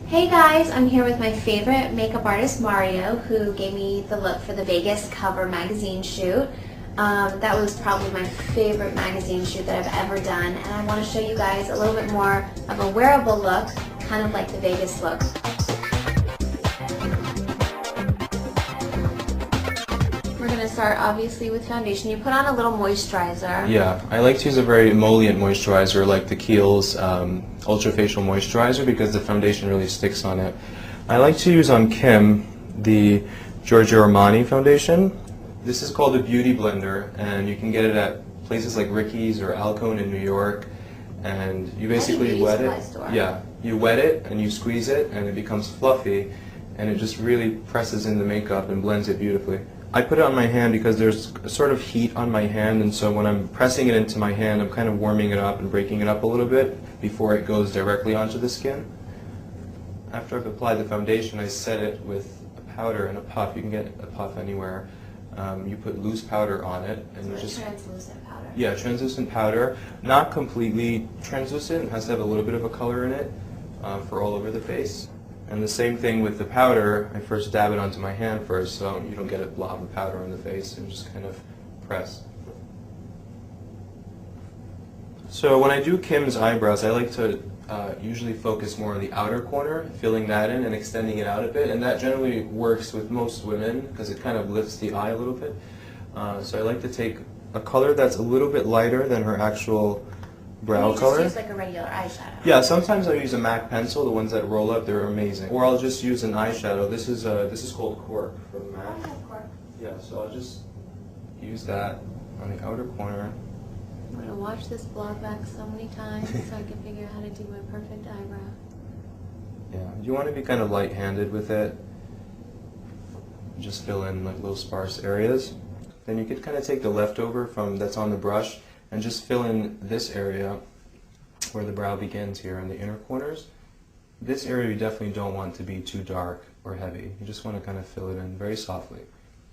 Hey guys, I'm here with my favorite makeup artist, Mario, who gave me the look for the Vegas cover magazine shoot. That was probably my favorite magazine shoot that I've ever done, and I want to show you guys a little bit more of a wearable look, kind of like the Vegas look. We're going to start obviously with foundation. You put on a little moisturizer. Yeah, I like to use a very emollient moisturizer like the Kiehl's Ultra Facial Moisturizer because the foundation really sticks on it. I like to use on Kim the Giorgio Armani foundation. This is called a beauty blender, and you can get it at places like Ricky's or Alcone in New York. And you basically wet it. Yeah, you wet it and you squeeze it, and it becomes fluffy, and it just really presses in the makeup and blends it beautifully. I put it on my hand because there's a sort of heat on my hand, and so when I'm pressing it into my hand, I'm kind of warming it up and breaking it up a little bit before it goes directly onto the skin. After I've applied the foundation, I set it with a powder and a puff. You can get a puff anywhere. You put loose powder on it, and you just translucent powder. Yeah, translucent powder, not completely translucent. It has to have a little bit of a color in it for all over the face. And the same thing with the powder. I first dab it onto my hand first, so you don't get a blob of powder on the face, and just kind of press. So when I do Kim's eyebrows, I like to usually focus more on the outer corner, filling that in and extending it out a bit, and that generally works with most women because it kind of lifts the eye a little bit. So I like to take a color that's a little bit lighter than her actual brow color. You just use like a regular eyeshadow. Yeah, sometimes I use a MAC pencil, the ones that roll up, they're amazing. Or I'll just use an eyeshadow. This is called Cork from MAC. I have Cork. Yeah, so I'll just use that on the outer corner. I'm going to watch this vlog back so many times so I can figure out how to do my perfect eyebrow. Yeah, you want to be kind of light-handed with it. Just fill in like little sparse areas. Then you could kind of take the leftover from that's on the brush and just fill in this area where the brow begins here in the inner corners. This area you definitely don't want to be too dark or heavy. You just want to kind of fill it in very softly.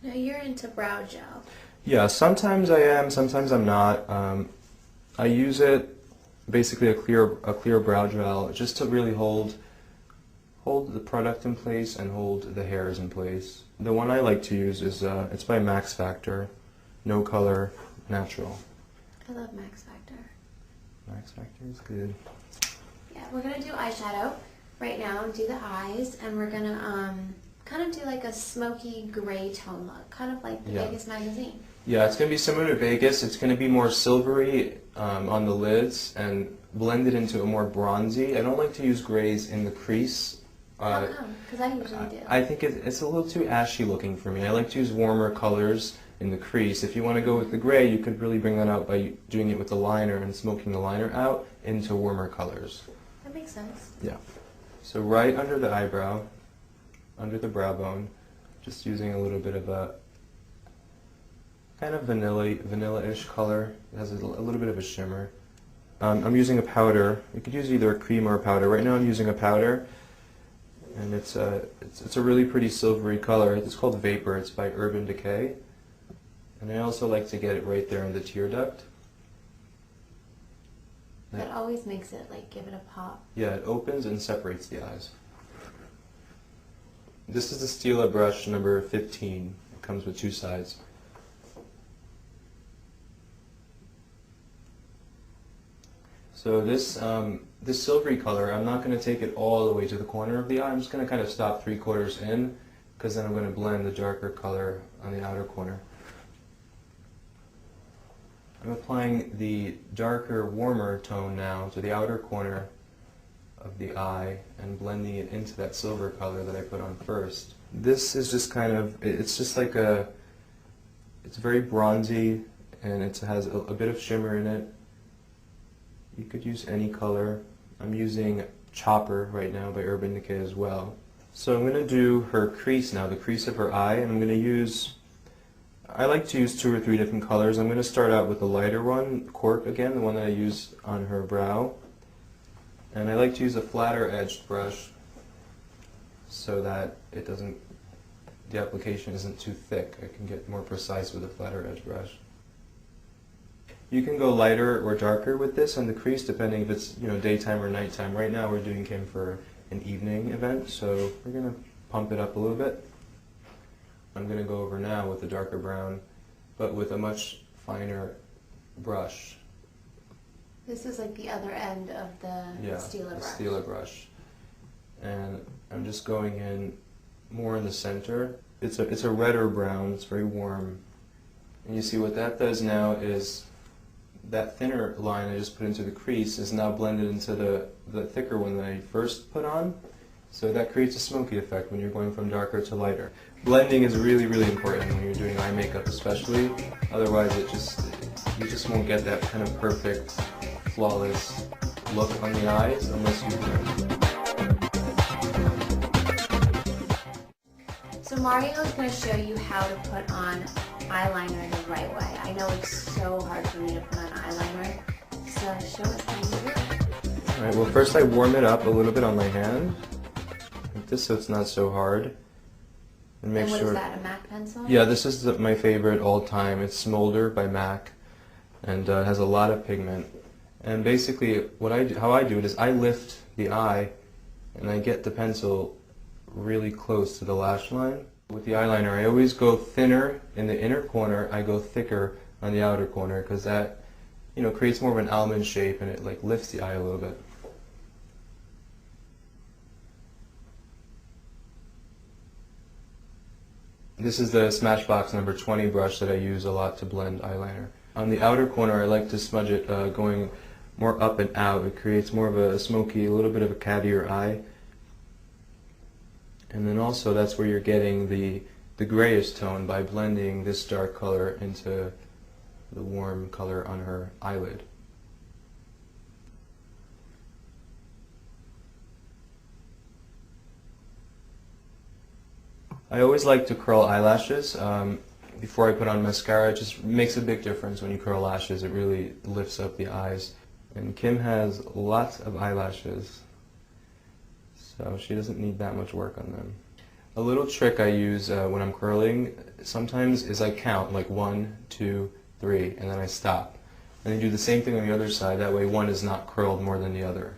Now you're into brow gel. Yeah, sometimes I am, sometimes I'm not. I use it, basically a clear brow gel, just to really hold the product in place and hold the hairs in place. The one I like to use is it's by Max Factor, No Color Natural. I love Max Factor. Max Factor is good. Yeah, we're gonna do eyeshadow right now. Do the eyes, and we're gonna kind of do like a smoky gray tone look, kind of like the Vegas magazine. Yeah, it's going to be similar to Vegas. It's going to be more silvery on the lids and blended into a more bronzy. I don't like to use grays in the crease. How come? Because I usually do. I think it's a little too ashy looking for me. I like to use warmer colors in the crease. If you want to go with the gray, you could really bring that out by doing it with the liner and smoking the liner out into warmer colors. That makes sense. Yeah. So right under the eyebrow, under the brow bone, just using a little bit of a kind of vanilla-ish color. It has a little bit of a shimmer. I'm using a powder. You could use either a cream or a powder. Right now I'm using a powder, and it's a really pretty silvery color. It's called Vapor. It's by Urban Decay. And I also like to get it right there in the tear duct. That always makes it like give it a pop. Yeah, it opens and separates the eyes. This is the Stila brush number 15. It comes with two sides. So this silvery color, I'm not going to take it all the way to the corner of the eye. I'm just going to kind of stop 3/4 in, because then I'm going to blend the darker color on the outer corner. I'm applying the darker, warmer tone now to the outer corner of the eye and blending it into that silver color that I put on first. This is just kind of, it's just like it's very bronzy, and it has a bit of shimmer in it. You could use any color. I'm using Chopper right now by Urban Decay as well. So I'm going to do her crease now, the crease of her eye, and I'm going to use, I like to use 2 or 3 different colors. I'm going to start out with the lighter one, Cork again, the one that I use on her brow. And I like to use a flatter edged brush so that it doesn't, the application isn't too thick. I can get more precise with a flatter edge brush. You can go lighter or darker with this on the crease depending if it's daytime or nighttime. Right now we're doing Kim for an evening event, so we're going to pump it up a little bit. I'm going to go over now with a darker brown, but with a much finer brush. This is like the other end of the Stila brush. The Stila brush. And I'm just going in more in the center. It's a redder brown, it's very warm. And you see what that does now is that thinner line I just put into the crease is now blended into the thicker one that I first put on. So that creates a smoky effect when you're going from darker to lighter. Blending is really, really important when you're doing eye makeup especially. Otherwise you just won't get that kind of perfect, flawless look on the eyes unless you blend. So Mario is going to show you how to put on eyeliner the right way. I know it's so hard for me to put on eyeliner, so show us how you do it. Alright, well first I warm it up a little bit on my hand, like this, so it's not so hard. And make what sure. Is that, a MAC pencil? Yeah, this is my favorite all time. It's Smolder by MAC, and it has a lot of pigment. And basically how I do it is I lift the eye and I get the pencil really close to the lash line. With the eyeliner, I always go thinner in the inner corner, I go thicker on the outer corner, because that, creates more of an almond shape and it like lifts the eye a little bit. This is the Smashbox number 20 brush that I use a lot to blend eyeliner. On the outer corner, I like to smudge it going more up and out. It creates more of a smoky, a little bit of a cattier eye. And then also that's where you're getting the grayish tone by blending this dark color into the warm color on her eyelid. I always like to curl eyelashes before I put on mascara. It just makes a big difference when you curl lashes. It really lifts up the eyes. And Kim has lots of eyelashes, so she doesn't need that much work on them. A little trick I use when I'm curling sometimes is I count like 1, 2, 3, and then I stop. And then do the same thing on the other side. That way one is not curled more than the other.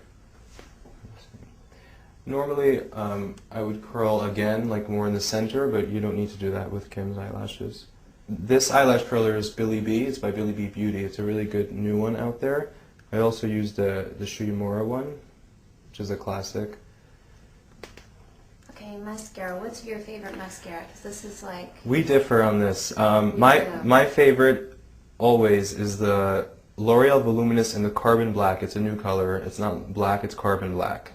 Normally I would curl again, like more in the center, but you don't need to do that with Kim's eyelashes. This eyelash curler is Billy B. It's by Billy B Beauty. It's a really good new one out there. I also use the Shuyamura one, which is a classic. Okay, mascara. What's your favorite mascara? Because this is like... We differ on this. My favorite always is the L'Oreal Voluminous in the Carbon Black. It's a new color. It's not black, it's carbon black.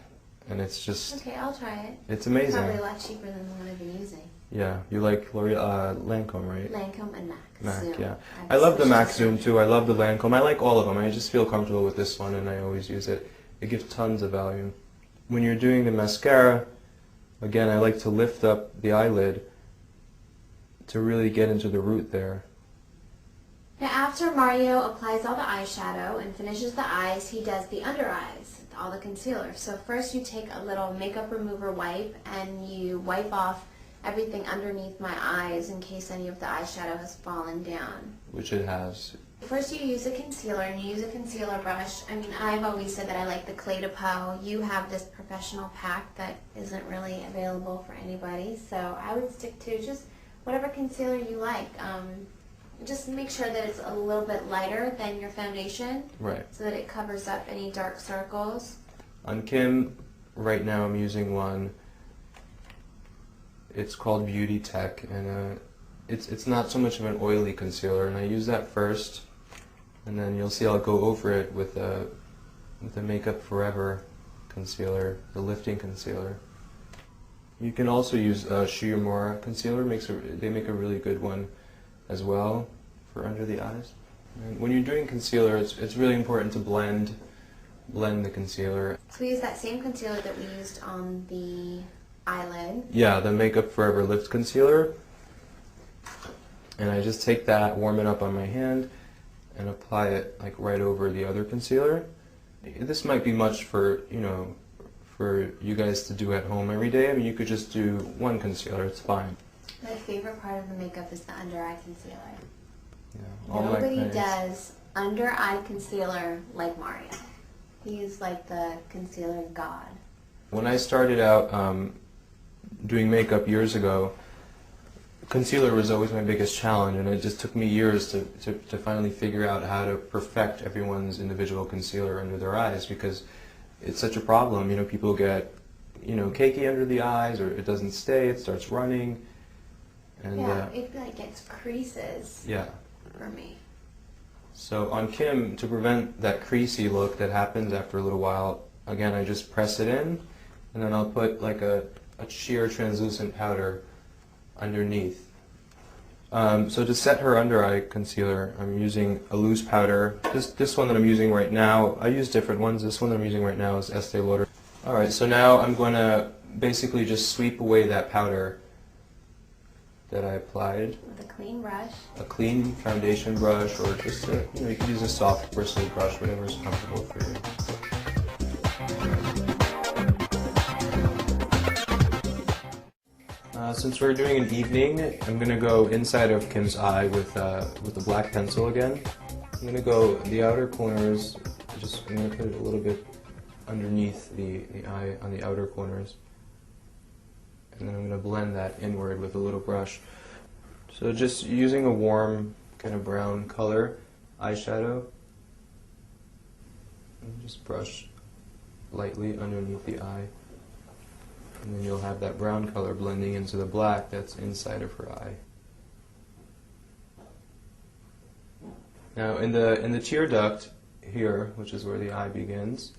And it's just... Okay, I'll try it. It's amazing. Probably a lot cheaper than the one I've been using. Yeah, you like L'Oreal, Lancome, right? Lancome and MAC. MAC, Zoom. yeah. I love the MAC Zoom too. I love the Lancome. I like all of them. I just feel comfortable with this one and I always use it. It gives tons of value. When you're doing the mascara, again, I like to lift up the eyelid to really get into the root there. Now after Mario applies all the eyeshadow and finishes the eyes, he does the under eyes, all the concealer. So first you take a little makeup remover wipe and you wipe off everything underneath my eyes in case any of the eyeshadow has fallen down. Which it has. First you use a concealer and you use a concealer brush. I mean, I've always said that I like the Clé de Peau. You have this professional pack that isn't really available for anybody, so I would stick to just whatever concealer you like. Just make sure that it's a little bit lighter than your foundation, right, so that it covers up any dark circles. On Kim, right now I'm using one. It's called Beauty Tech, and it's not so much of an oily concealer, and I use that first, and then you'll see I'll go over it with the Makeup Forever concealer, the lifting concealer. You can also use Shuyamura concealer. They make a really good one as well for under the eyes. And when you're doing concealer, it's really important to blend the concealer. So we use that same concealer that we used on the eyelid. Yeah, the Makeup Forever Lift Concealer. And I just take that, warm it up on my hand, and apply it like right over the other concealer. This might be much for, for you guys to do at home every day. I mean, you could just do one concealer, it's fine. My favorite part of the makeup is the under eye concealer. Yeah, Nobody does under eye concealer like Mario. He's like the concealer god. When I started out doing makeup years ago, concealer was always my biggest challenge, and it just took me years to finally figure out how to perfect everyone's individual concealer under their eyes, because it's such a problem. You know, people get, you know, cakey under the eyes, or it doesn't stay, it starts running. And, yeah, it like gets creases. Yeah. For me. So on Kim, to prevent that creasy look that happens after a little while, again, I just press it in, and then I'll put like a sheer translucent powder underneath. So to set her under eye concealer, I'm using a loose powder. This one that I'm using right now, I use different ones. This one that I'm using right now is Estee Lauder. Alright, so now I'm going to basically just sweep away that powder that I applied. With a clean brush. A clean foundation brush, or just a, you know, you can use a soft bristly brush, whatever is comfortable for you. Since we're doing an evening, I'm going to go inside of Kim's eye with the black pencil again. I'm going to go the outer corners, I'm going to put it a little bit underneath the eye on the outer corners. And then I'm going to blend that inward with a little brush. So just using a warm kind of brown color eyeshadow, and just brush lightly underneath the eye. And then you'll have that brown color blending into the black that's inside of her eye. Now in the tear duct here, which is where the eye begins,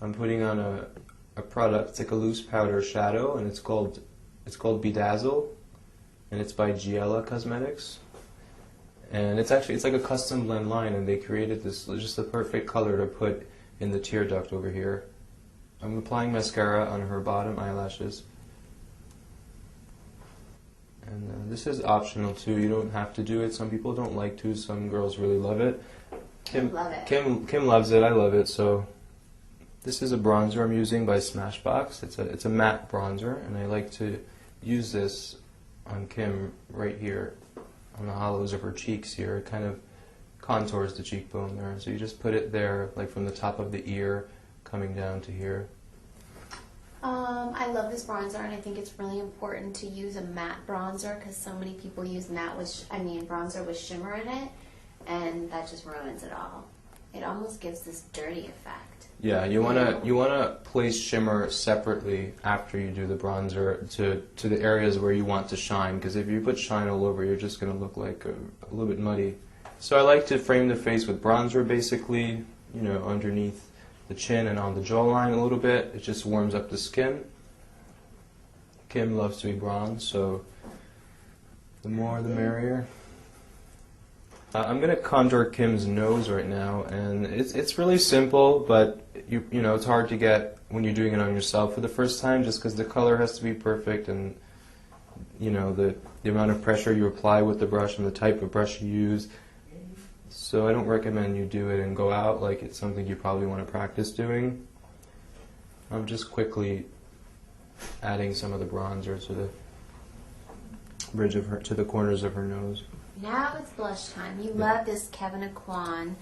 I'm putting on a product. It's like a loose powder shadow, and it's called Bedazzle, and it's by GAYA Cosmetics. And it's like a custom blend line, and they created this just the perfect color to put in the tear duct over here. I'm applying mascara on her bottom eyelashes. And this is optional too. You don't have to do it. Some people don't like to. Some girls really love it. Kim loves it. I love it. So this is a bronzer I'm using by Smashbox. It's a matte bronzer, and I like to use this on Kim right here on the hollows of her cheeks here. It kind of contours the cheekbone there. So you just put it there, like from the top of the ear coming down to here. I love this bronzer, and I think it's really important to use a matte bronzer, because so many people use bronzer with shimmer in it, and that just ruins it all. It almost gives this dirty effect. Yeah, you wanna place shimmer separately after you do the bronzer to the areas where you want to shine, because if you put shine all over, you're just gonna look like a little bit muddy. So I like to frame the face with bronzer, basically, you know, underneath the chin and on the jawline a little bit. It just warms up the skin. Kim loves to be bronzed, so the more the merrier. I'm going to contour Kim's nose right now, and it's really simple, but you know, it's hard to get when you're doing it on yourself for the first time, just because the color has to be perfect, and you know, the amount of pressure you apply with the brush and the type of brush you use. So I don't recommend you do it and go out like it's something you probably want to practice doing. I'm just quickly adding some of the bronzer to the bridge of to the corners of her nose. Now it's blush time. You love this Kevyn Aucoin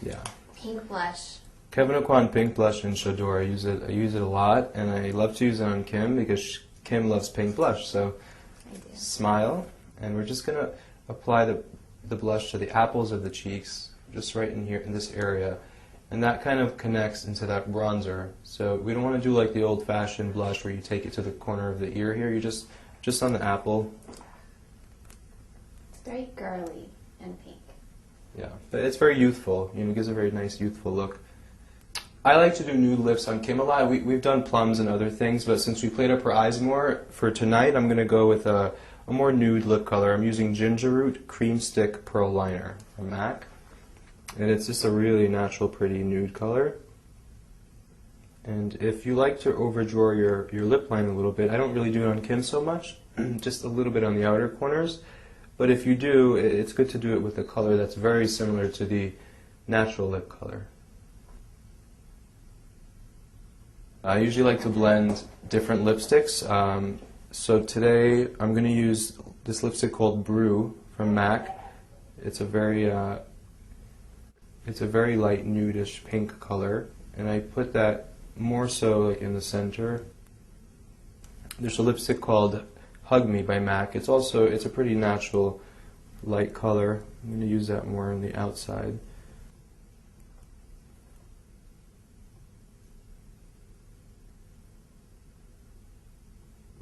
pink blush. Kevyn Aucoin pink blush in J'adore. I use it a lot, and I love to use it on Kim because Kim loves pink blush. So smile, and we're just gonna apply the blush to the apples of the cheeks, just right in here in this area, and that kind of connects into that bronzer. So we don't want to do like the old-fashioned blush where you take it to the corner of the ear here. You just on the apple. It's very girly and pink. Yeah, but it's very youthful. You know, it gives a very nice youthful look. I like to do nude lips on Kim a lot. We've done plums and other things, but since we played up her eyes more for tonight, I'm going to go with a more nude lip color. I'm using Ginger Root Cream Stick Pearl Liner from MAC. And it's just a really natural, pretty nude color. And if you like to overdraw your lip line a little bit, I don't really do it on Kim so much, just a little bit on the outer corners. But if you do, it's good to do it with a color that's very similar to the natural lip color. I usually like to blend different lipsticks. So today I'm going to use this lipstick called Brew from MAC. It's a very light nudish pink color, and I put that more so like in the center There's a lipstick called Hug Me by MAC. It's a pretty natural light color. I'm going to use that more on the outside.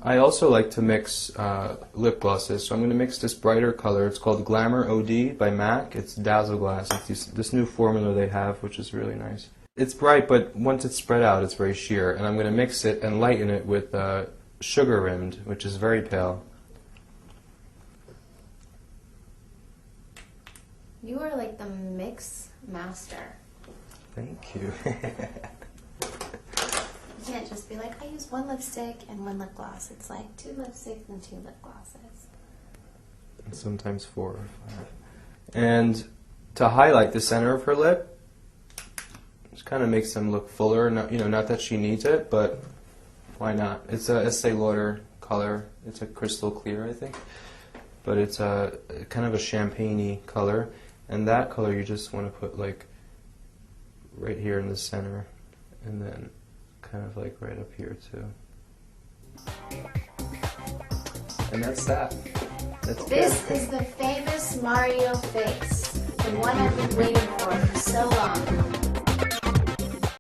I also like to mix lip glosses, so I'm going to mix this brighter color. It's called Glamour OD by MAC. It's Dazzle Glass. It's this new formula they have, which is really nice. It's bright, but once it's spread out, it's very sheer. And I'm going to mix it and lighten it with Sugar Rimmed, which is very pale. You are like the mix master. Thank you. You can't just be like, I use one lipstick and one lip gloss. It's like 2 lipsticks and 2 lip glosses. And sometimes 4 or 5. And to highlight the center of her lip, just kind of makes them look fuller. Not, not that she needs it, but why not? It's a Estee Lauder color. It's a crystal clear, I think. But it's a kind of a champagne-y color. And that color you just want to put like right here in the center. And then kind of like right up here too. And that's that. This is the famous Mario face. The one I've been waiting for so long.